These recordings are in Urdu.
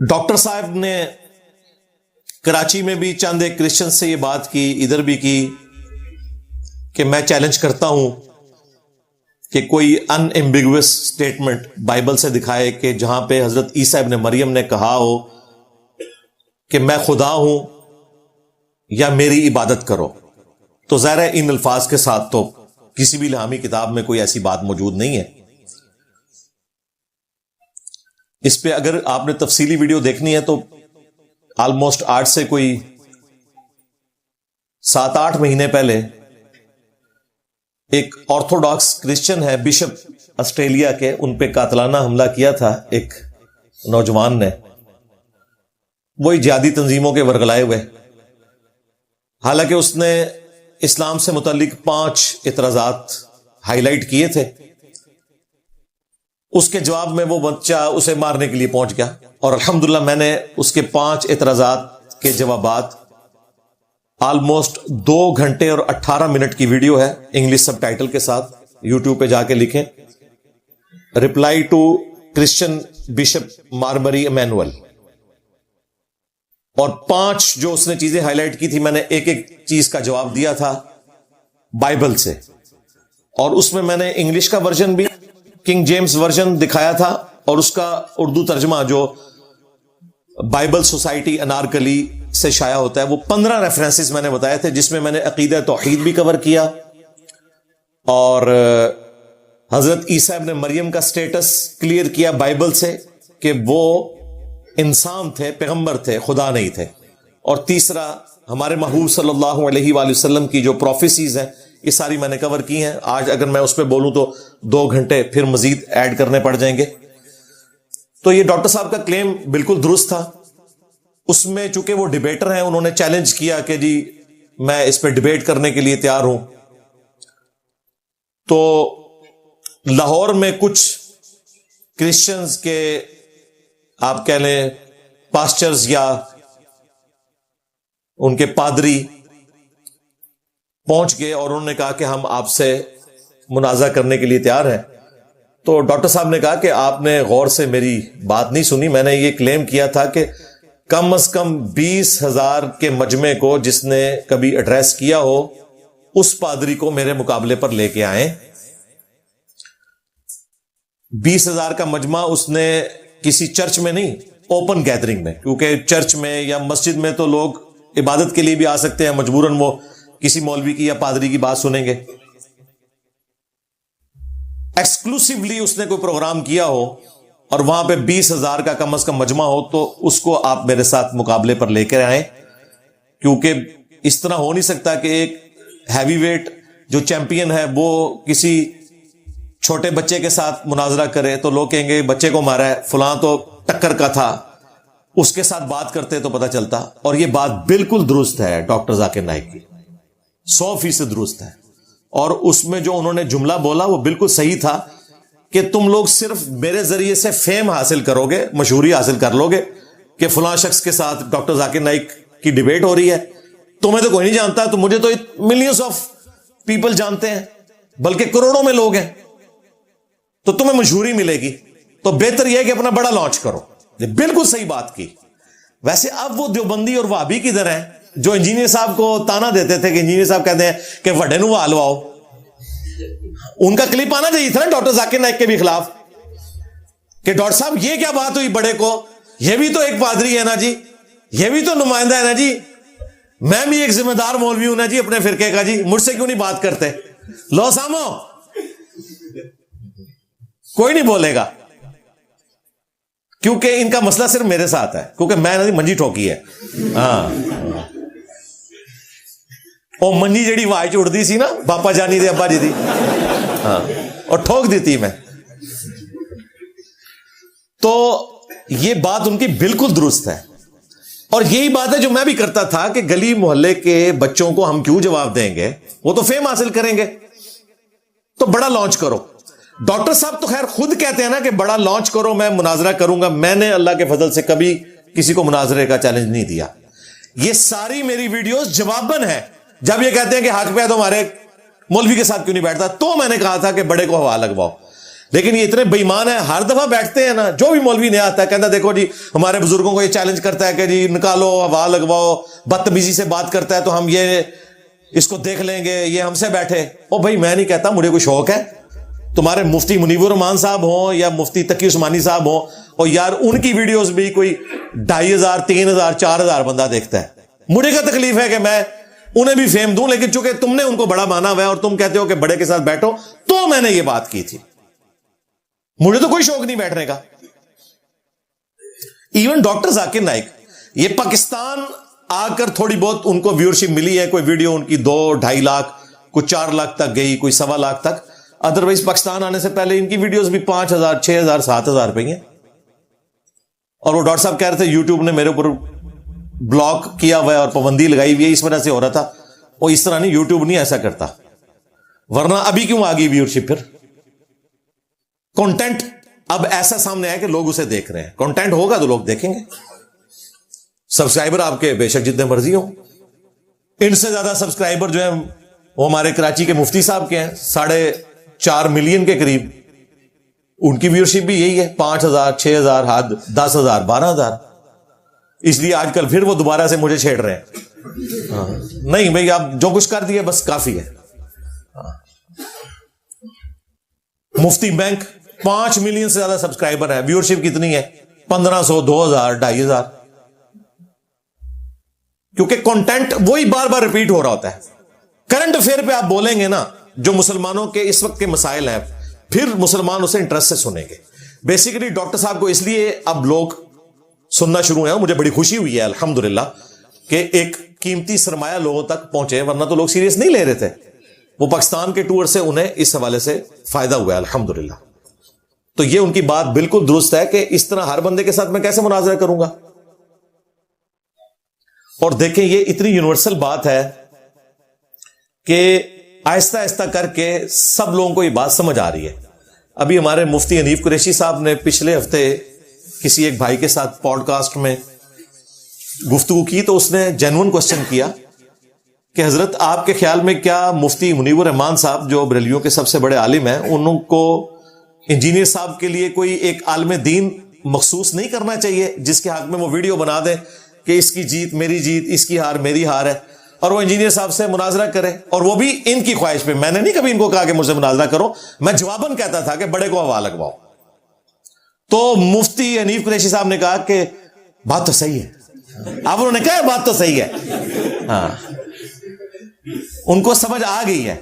ڈاکٹر صاحب نے کراچی میں بھی چند ایک کرسچن سے یہ بات کی، ادھر بھی کی کہ میں چیلنج کرتا ہوں کہ کوئی ان ایمبیگوس سٹیٹمنٹ بائبل سے دکھائے کہ جہاں پہ حضرت عیسیٰ ابن مریم نے کہا ہو کہ میں خدا ہوں یا میری عبادت کرو. تو ظاہر ہے ان الفاظ کے ساتھ تو کسی بھی الہامی کتاب میں کوئی ایسی بات موجود نہیں ہے. اس پہ اگر آپ نے تفصیلی ویڈیو دیکھنی ہے تو آلموسٹ آج سے کوئی 7-8 مہینے پہلے ایک آرتھوڈاکس کرسچن ہے بشپ آسٹریلیا کے، ان پہ قاتلانہ حملہ کیا تھا ایک نوجوان نے، وہی جہادی تنظیموں کے ورغلائے ہوئے. حالانکہ اس نے اسلام سے متعلق 5 اعتراضات ہائی لائٹ کیے تھے، اس کے جواب میں وہ بچہ اسے مارنے کے لیے پہنچ گیا. اور الحمدللہ میں نے اس کے 5 اعتراضات کے جوابات، آلموسٹ 2 گھنٹے اور 18 منٹ کی ویڈیو ہے انگلش سب ٹائٹل کے ساتھ، یوٹیوب پہ جا کے لکھیں reply to Christian bishop Mar Mari Emmanuel, اور 5 جو اس نے چیزیں ہائی لائٹ کی تھی میں نے ایک ایک چیز کا جواب دیا تھا بائبل سے. اور اس میں نے انگلش کا ورژن بھی، کنگ جیمز ورژن دکھایا تھا، اور اس کا اردو ترجمہ جو بائبل سوسائٹی انارکلی سے شائع ہوتا ہے، وہ 15 ریفرنسز میں نے بتائے تھے، جس میں میں نے عقیدہ توحید بھی کور کیا اور حضرت عیسیٰ ابن مریم کا سٹیٹس کلیئر کیا بائبل سے کہ وہ انسان تھے، پیغمبر تھے، خدا نہیں تھے. اور تیسرا ہمارے محبوب صلی اللہ علیہ وآلہ وسلم کی جو پروفیسیز ہیں یہ ساری میں نے کور کی ہیں. آج اگر میں اس پہ بولوں تو 2 گھنٹے پھر مزید ایڈ کرنے پڑ جائیں گے. تو یہ ڈاکٹر صاحب کا کلیم بالکل درست تھا. اس میں چونکہ وہ ڈیبیٹر ہیں، انہوں نے چیلنج کیا کہ جی میں اس پہ ڈیبیٹ کرنے کے لیے تیار ہوں. تو لاہور میں کچھ کرسچنز کے آپ کہہ لیں پاسٹرز یا ان کے پادری پہنچ گئے اور انہوں نے کہا کہ ہم آپ سے منازعہ کرنے کے لیے تیار ہیں. تو ڈاکٹر صاحب نے کہا کہ آپ نے غور سے میری بات نہیں سنی. میں نے یہ کلیم کیا تھا کہ کم از کم 20,000 کے مجمع کو جس نے کبھی ایڈریس کیا ہو اس پادری کو میرے مقابلے پر لے کے آئیں. 20,000 کا مجمع اس نے کسی چرچ میں نہیں، اوپن گیدرنگ میں، کیونکہ چرچ میں یا مسجد میں تو لوگ عبادت کے لیے بھی آ سکتے ہیں، مجبوراً وہ کسی مولوی کی یا پادری کی بات سنیں گے. ایکسکلوسیولی اس نے کوئی پروگرام کیا ہو اور وہاں پہ 20,000 کا کم از کم مجمع ہو تو اس کو آپ میرے ساتھ مقابلے پر لے کر آئیں. کیونکہ اس طرح ہو نہیں سکتا کہ ایک ہیوی ویٹ جو چیمپئن ہے وہ کسی چھوٹے بچے کے ساتھ مناظرہ کرے تو لوگ کہیں گے بچے کو مارا ہے، فلاں تو ٹکر کا تھا. اس کے ساتھ بات کرتے تو پتہ چلتا. اور یہ بات بالکل درست ہے ڈاکٹر ذاکر نائک کی، 100% درست ہے. اور اس میں جو انہوں نے جملہ بولا وہ بالکل صحیح تھا کہ تم لوگ صرف میرے ذریعے سے فیم حاصل کرو گے، مشہوری حاصل کر لو گے کہ فلاں شخص کے ساتھ ڈاکٹر ذاکر نائک کی ڈیبیٹ ہو رہی ہے. تمہیں تو کوئی نہیں جانتا، تو مجھے تو ملینز آف پیپل جانتے ہیں، بلکہ کروڑوں میں لوگ ہیں، تو تمہیں مشہوری ملے گی. تو بہتر یہ ہے کہ اپنا بڑا لانچ کرو. بالکل صحیح بات کی. ویسے اب وہ دیوبندی اور وہابی کدھر ہیں جو انجینئر صاحب کو تانا دیتے تھے کہ انجینئر صاحب کہتے ہیں کہ وڈے نو آلواؤ. ان کا کلپ آنا چاہیے تھا نا ڈاکٹر ذاکر نائک کے بھی خلاف کہ ڈاکٹر صاحب یہ کیا بات ہوئی بڑے کو، یہ بھی تو ایک پادری ہے نا جی، یہ بھی تو نمائندہ ہے نا جی، میں بھی ایک ذمہ دار مولوی ہوں نا جی اپنے فرقے کا جی، مجھ سے کیوں نہیں بات کرتے؟ لو سامو، کوئی نہیں بولے گا کیونکہ ان کا مسئلہ صرف میرے ساتھ ہے، کیونکہ میں نے منجی ٹھوکی ہے. ہاں وہ منجی جڑی واج اڑتی سی نا باپا جانی دے ابا جی دی، ہاں اور ٹھوک دیتی میں. تو یہ بات ان کی بالکل درست ہے. اور یہی بات ہے جو میں بھی کرتا تھا کہ گلی محلے کے بچوں کو ہم کیوں جواب دیں گے، وہ تو فیم حاصل کریں گے، تو بڑا لانچ کرو. ڈاکٹر صاحب تو خیر خود کہتے ہیں نا کہ بڑا لانچ کرو، میں مناظرہ کروں گا. میں نے اللہ کے فضل سے کبھی کسی کو مناظرے کا چیلنج نہیں دیا. یہ ساری میری ویڈیوز جواباً ہے. جب یہ کہتے ہیں کہ حق پہ ہے تو ہمارے مولوی کے ساتھ کیوں نہیں بیٹھتا، تو میں نے کہا تھا کہ بڑے کو ہوا لگواؤ. لیکن یہ اتنے بےمان ہیں, ہر دفعہ بیٹھتے ہیں نا, جو بھی مولوی نیا آتا ہے کہتا ہے دیکھو جی ہمارے بزرگوں کو یہ چیلنج کرتا ہے کہ جی نکالو, ہوا لگواؤ, بدتمیزی سے بات کرتا ہے تو ہم یہ اس کو دیکھ لیں گے, یہ ہم سے بیٹھے. او بھائی میں نہیں کہتا, مجھے کوئی شوق ہے, تمہارے مفتی منیب الرحمان صاحب ہوں یا مفتی تقی عثمانی صاحب ہوں, اور یار ان کی ویڈیوز بھی کوئی 2500 3000 4000 بندہ دیکھتا ہے. مجھے کیا تکلیف ہے کہ میں انہیں بھی فیم دوں, لیکن چونکہ تم نے ان کو بڑا مانا ہوا ہے اور تم کہتے ہو کہ بڑے کے ساتھ بیٹھو, تو میں نے یہ بات کی تھی. مجھے تو کوئی شوق نہیں بیٹھنے کا. ایون ڈاکٹر ذاکر نائک, یہ پاکستان آ کر تھوڑی بہت ان کو ویورشپ ملی ہے, کوئی ویڈیو ان کی 2-2.5 لاکھ, کوئی 4 لاکھ تک گئی, کوئی 1.25 لاکھ تک. ادروائز پاکستان آنے سے پہلے ان کی ویڈیوز بھی 5000 6000 7000 پہ ہیں. اور وہ ڈاکٹر صاحب کہہ رہے تھے یوٹیوب نے میرے اوپر بلاک کیا ہوا ہے اور پابندی لگائی ہوئی ہے, اس وجہ سے ہو رہا تھا. وہ اس طرح نہیں, یوٹیوب نہیں ایسا کرتا, ورنہ ابھی کیوں آ گئی ویورشپ؟ پھر کنٹینٹ اب ایسا سامنے آیا کہ لوگ اسے دیکھ رہے ہیں. کنٹینٹ ہوگا تو لوگ دیکھیں گے. سبسکرائبر آپ کے بے شک جتنے مرضی ہوں, ان سے زیادہ سبسکرائبر جو ہیں وہ ہمارے کراچی کے مفتی صاحب کے ہیں, 4.5 ملین کے قریب. ان کی ویورشپ بھی یہی ہے, 5000 6000 حد 10000 12000. اس لیے آج کل پھر وہ دوبارہ سے مجھے چھیڑ رہے ہیں. نہیں بھائی, آپ جو کچھ کر دیے بس کافی ہے. مفتی بینک 5 ملین سے زیادہ سبسکرائبر ہے, ویورشپ کتنی ہے 1500 2000 2500. کیونکہ کنٹینٹ وہی بار بار ریپیٹ ہو رہا ہوتا ہے. کرنٹ افیئر پہ آپ بولیں گے نا, جو مسلمانوں کے اس وقت کے مسائل ہیں, پھر مسلمان اسے انٹرسٹ سے سنیں گے. بیسیکلی ڈاکٹر صاحب کو اس لیے اب لوگ سننا شروع ہیں, مجھے بڑی خوشی ہوئی ہے الحمدللہ کہ ایک قیمتی سرمایہ لوگوں تک پہنچے, ورنہ تو لوگ سیریس نہیں لے رہے تھے. وہ پاکستان کے ٹور سے انہیں اس حوالے سے فائدہ ہوا ہے الحمدللہ. تو یہ ان کی بات بالکل درست ہے کہ اس طرح ہر بندے کے ساتھ میں کیسے مناظرہ کروں گا. اور دیکھیں یہ اتنی یونیورسل بات ہے کہ آہستہ آہستہ کر کے سب لوگوں کو یہ بات سمجھ آ رہی ہے. ابھی ہمارے مفتی حنیف قریشی صاحب نے پچھلے ہفتے کسی ایک بھائی کے ساتھ پوڈ کاسٹ میں گفتگو کی, تو اس نے جینوئن کوسچن کیا کہ حضرت آپ کے خیال میں کیا مفتی منیب الرحمان صاحب جو بریلویوں کے سب سے بڑے عالم ہیں, انہوں کو انجینئر صاحب کے لیے کوئی ایک عالم دین مخصوص نہیں کرنا چاہیے جس کے حق میں وہ ویڈیو بنا دیں کہ اس کی جیت میری جیت, اس کی ہار میری ہار ہے, اور وہ انجینئر صاحب سے مناظرہ کرے, اور وہ بھی ان کی خواہش پہ. میں نے نہیں کبھی ان کو کہا کہ مجھ سے مناظرہ کرو, میں جواباً کہتا تھا کہ بڑے کو ہوا لگواؤ. تو مفتی حنیف قریشی صاحب نے کہا کہ بات تو صحیح ہے. اب انہوں نے کہا بات تو صحیح ہے, ہاں ان کو سمجھ آ گئی ہے.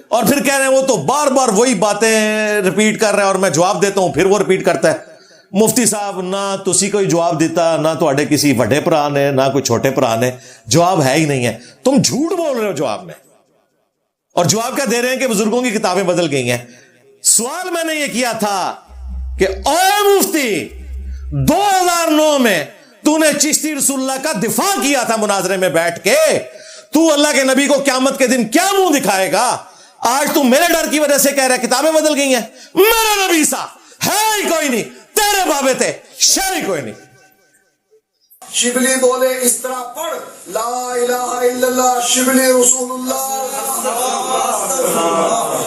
اور پھر کہہ رہے ہیں وہ تو بار بار وہی باتیں ریپیٹ کر رہے ہیں اور میں جواب دیتا ہوں, پھر وہ ریپیٹ کرتا ہے. مفتی صاحب نہ تسی کوئی جواب دیتا, نہ تواڈے کسی بڑے بھرا نے, نہ کوئی چھوٹے بھرا نے, جواب ہے ہی نہیں ہے. تم جھوٹ بول رہے ہو جواب میں, اور جواب کیا دے رہے ہیں کہ بزرگوں کی کتابیں بدل گئی ہیں. سوال میں نے یہ کیا تھا کہ اے مفتی 2009 میں تو نے چشتی رسول اللہ کا دفاع کیا تھا مناظرے میں بیٹھ کے, تو اللہ کے نبی کو قیامت کے دن کیا منہ دکھائے گا؟ آج تو میرے ڈر کی وجہ سے کہہ رہا ہے کتابیں بدل گئی ہیں. میرا نبی سا ہے ہی کوئی نہیں, تیرے بابے تھے شر ہی کوئی نہیں. شبلی بولے اس طرح پڑھ, لا الہ الا اللہ شبلی رسول اللہ.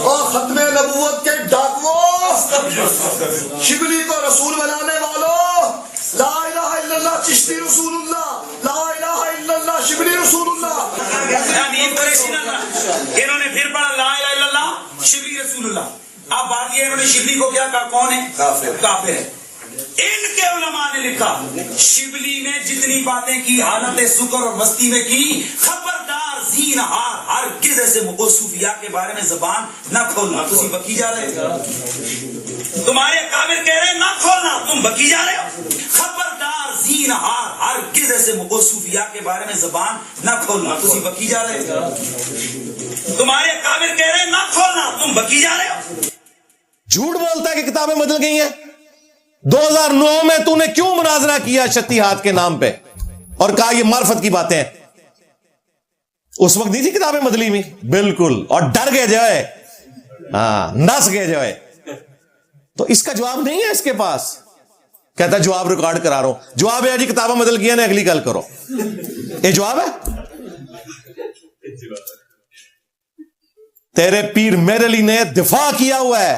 اور ختم نبوت کے ڈاکووں, شبلی کو رسول بنانے والوں, لا الہ الا اللہ چشتی رسول اللہ, لا الہ الا اللہ شبلی رسول اللہ. انہوں نے پھر پڑھا لا الہ الا اللہ شبلی رسول اللہ. اب بات یہ انہوں نے شبلی کو کیا کہا, کون ہے؟ کافر ہے. ان کے علماء نے لکھا شبلی نے جتنی باتیں کی حالت سکر اور مستی میں کی, خبردار زینہار ہرگز ایسے صوفیاء کے بارے میں زبان نہ کھولنا. تم بکی جا رہے ہو, تمہارے کافر کہہ رہے ہیں نہ کھولنا, تم بکی جا رہے ہو. خبردار زینہار ہرگز ایسے صوفیاء کے بارے میں زبان نہ کھولنا. تم بکی جا رہے ہو, تمہارے کافر کہہ رہے ہیں نہ کھولنا, تم بکی جا رہے ہو. جھوٹ بولتا ہے کہ کتابیں بدل گئی ہیں. 2009 میں تو نے کیوں مناظرہ کیا شتی ہاتھ کے نام پہ اور کہا یہ معرفت کی باتیں ہیں؟ اس وقت نہیں تھی کتابیں بدلی ہوئی بالکل, اور ڈر گئے جو ہے, ہاں نس گئے جو ہے. تو اس کا جواب نہیں ہے اس کے پاس. کہتا ہے جواب ریکارڈ کرا رہا ہوں. جواب ہے جی کتابیں بدل گئی ہیں, اگلی کل کرو. یہ جواب ہے؟ تیرے پیر میرے لیے نے دفاع کیا ہوا ہے